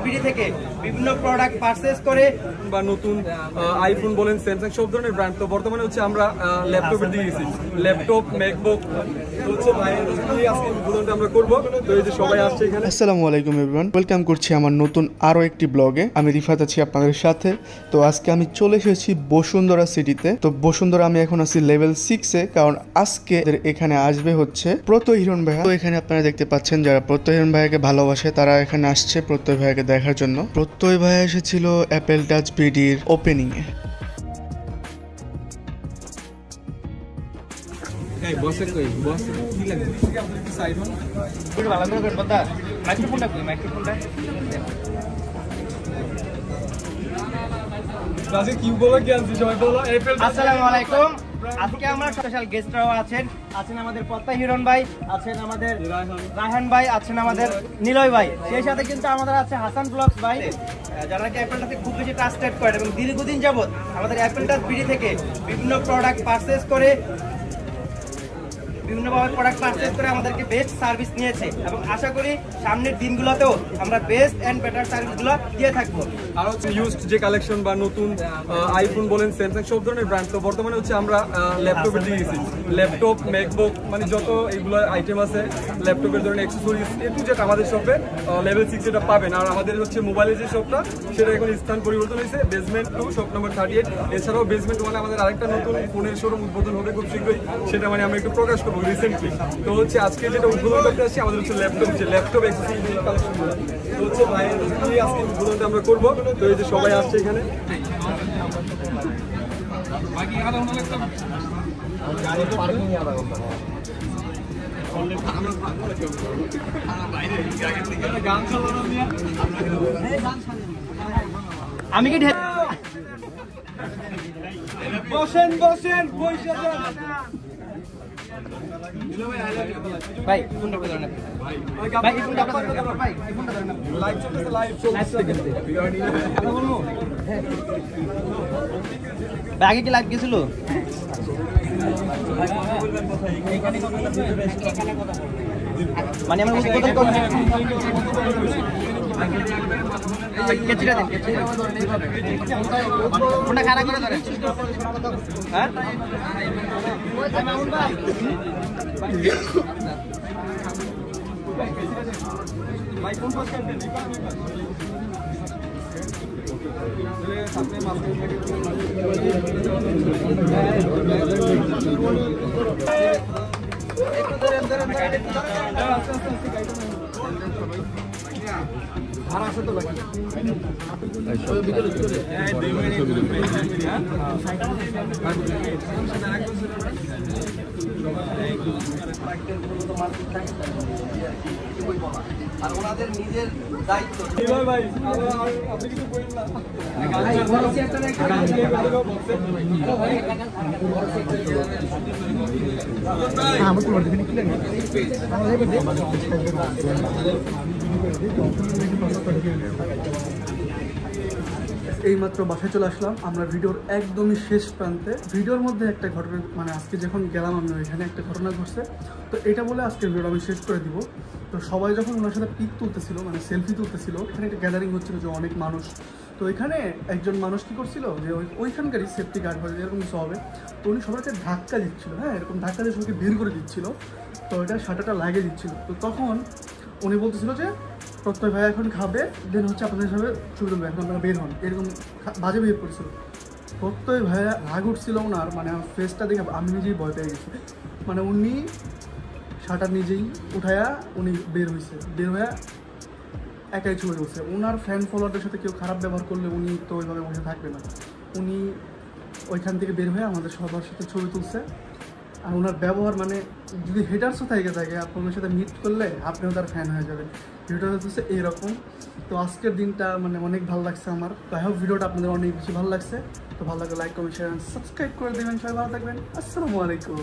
BD থেকে বিভিন্ন product purchase করে বা নতুন আইফোন বলেন স্যামসাং সব ধরনের ব্র্যান্ড। তো বর্তমানে হচ্ছে আমরা ল্যাপটপের দিকে গেছি, ল্যাপটপ ম্যাকবুক হচ্ছে আজকে উদ্বোধনটা আমরা করবো। তো এই যে সবাই আসছে এখানে। আসসালামু আলাইকুম এভরিওয়ান, ওয়েলকাম করছি আমার নতুন আরো একটি ব্লগে। আমি রিফাত আছি আপনাদের সাথে। তো আজকে আমি চলে এসেছি বসুন্ধরা সিটিতে। তো বসুন্ধরা আমি এখন আছি লেভেল 6-এ, কারণ আজকে এখানে আসবে হচ্ছে প্রত্যয় হিরণ ভাইয়া। তো এখানে আপনারা দেখতে পাচ্ছেন যারা প্রত্যয় হিরণ ভাইয়াকে ভালোবাসে তারা এখানে আসছে প্রত্যয় ভাইয়াকে দেখার জন্য। প্রত্যয় ভাইয়া এসেছিল অ্যাপেল টাচ বিডির ওপেনিং এ। আসসালামু আলাইকুম। আজকে আমরা স্পেশাল গেস্টরাও আছেন আমাদের প্রত্যয় হিরণ ভাই, আছেন আমাদের রায়হান ভাই, আছেন আমাদের নিলয় ভাই, সেই সাথে কিন্তু আমাদের আছে হাসান ব্লগস ভাই, যারা কি অ্যাপেলটাতে খুব বেশি ট্রাস্টেড করেন এবং দীর্ঘদিন যাবত আমাদের অ্যাপেল টাচ বিডি থেকে বিভিন্ন প্রোডাক্ট পারচেজ করে আমাদেরকে বেস্ট সার্ভিস নিয়েছে এবং আশা করি সামনের দিনগুলোতেও আমরা বেস্ট এন্ড বেটার সার্ভিসগুলো দিয়ে থাকবো। আর হচ্ছে ইউজড যে কালেকশন বা নতুন আইফোন বলেন স্যামসাং সব ধরনের ব্র্যান্ড। তো বর্তমানে হচ্ছে আমরা ল্যাপটপের দিকে গেছি, ল্যাপটপ ম্যাকবুক মানে যত এইগুলো আইটেম আছে ল্যাপটপের ধরনের অ্যাক্সেসরিজ যেটা আমাদের শপে লেভেল 6 এটা পাবেন। আর আমাদের হচ্ছে মোবাইলের যে শপটা সেটা এখন স্থান পরিবর্তন হয়েছে, বেসমেন্ট 2 শপ নম্বর 38। এছাড়াও বেসমেন্ট 1 আমাদের আরেকটা নতুন ফোনের শোরুম উদ্বোধন হবে খুব শীঘ্রই, সেটা মানে আমরা একটু প্রকাশ করবো রিসেন্টলি। তো হচ্ছে আজকে যেটা উদ্বোধন করতে আসছি আমাদের হচ্ছে ল্যাপটপ অ্যাক্সেসরিজ কালেকশনগুলো। তো হচ্ছে ভাইয়ের আজকে উদ্বোধনটা আমরা করবো। তো এই যে সবাই আসছে এখানে। আমি কি বসেন ভাই ফোনটা করে ধরেন, ভাই ফোনটা আপনার ভাই ফোনটা ধরেন, লাইভ চলতেছে, লাইভ চলতেছে। আগে কি লাইভ গেছিল? মানে আমরা উদ্বোধন করছি, কেচিটা দেন, ফোনটা খারাপ করে ধরেন। হ্যাঁ ভাই কোন পাশ কাটবেন? ভাড়া আছে তো বাকি আর ওনাদের নিজের দায়িত্ব। ভাই আপনি কিছু বলেন না। এইমাত্র বাসায় চলে আসলাম আমরা ভিডিওর একদমই শেষ প্রান্তে। ভিডিওর মধ্যে একটা ঘটনা, মানে আজকে যখন গেলাম আমি ওইখানে একটা ঘটনা ঘটছে, তো এটা বলে আজকের ভিডিও আমি শেষ করে দিব। তো সবাই যখন ওনার সাথে পিক তুলতেছিল, মানে সেলফি তুলতেছিল, এখানে একটা গ্যাদারিং হচ্ছিল যে অনেক মানুষ। তো এখানে একজন মানুষ কী করছিল যে ওইখানকারই সেফটি গার্ড হয়ে এরকম কিছু হবে, তো উনি সবাইকে ধাক্কা দিচ্ছিল। হ্যাঁ, এরকম ধাক্কা দিয়ে সবাইকে বের করে দিচ্ছিল, তো ওইটা শাটারটা লাগিয়ে দিচ্ছিল। তো তখন উনি বলতেছিল যে প্রত্যয় ভাই এখন খাবে, দেন হচ্ছে আপনাদের সাথে ছবি তুলবে, এখন আপনারা বের হন, এরকম বাজে বিহেভ করছিল। প্রত্যয় ভাইয়া রাগ উঠছিল ওনার, মানে আমার ফেসটা দেখে আমি নিজেই ভয় পেয়ে গেছি। মানে উনি শাটার নিজেই উঠায়া উনি বের হয়ে একাই ছবি তুলছে। ওনার ফ্যান ফলোয়ারদের সাথে কেউ খারাপ ব্যবহার করলে উনি তো ওইভাবে বসে থাকবে না, উনি ওইখান থেকে বের হয়ে আমাদের সবার সাথে ছবি তুলছে। আর ওনার ব্যবহার, মানে যদি হেটার্সও থাকে আপনার সাথে মিট করলে আপনিও তার ফ্যান হয়ে যাবেন। ভিডিওটা হচ্ছে এইরকম। তো আজকের দিনটা মানে অনেক ভালো লাগছে আমার। তো আই হোপ ভিডিওটা আপনাদের অনেক বেশি ভালো লাগছে। তো ভালো লাগলে লাইক কমেন্ট শেয়ার সাবস্ক্রাইব করে দেবেন। সবাই ভালো থাকবেন। আসসালামু আলাইকুম।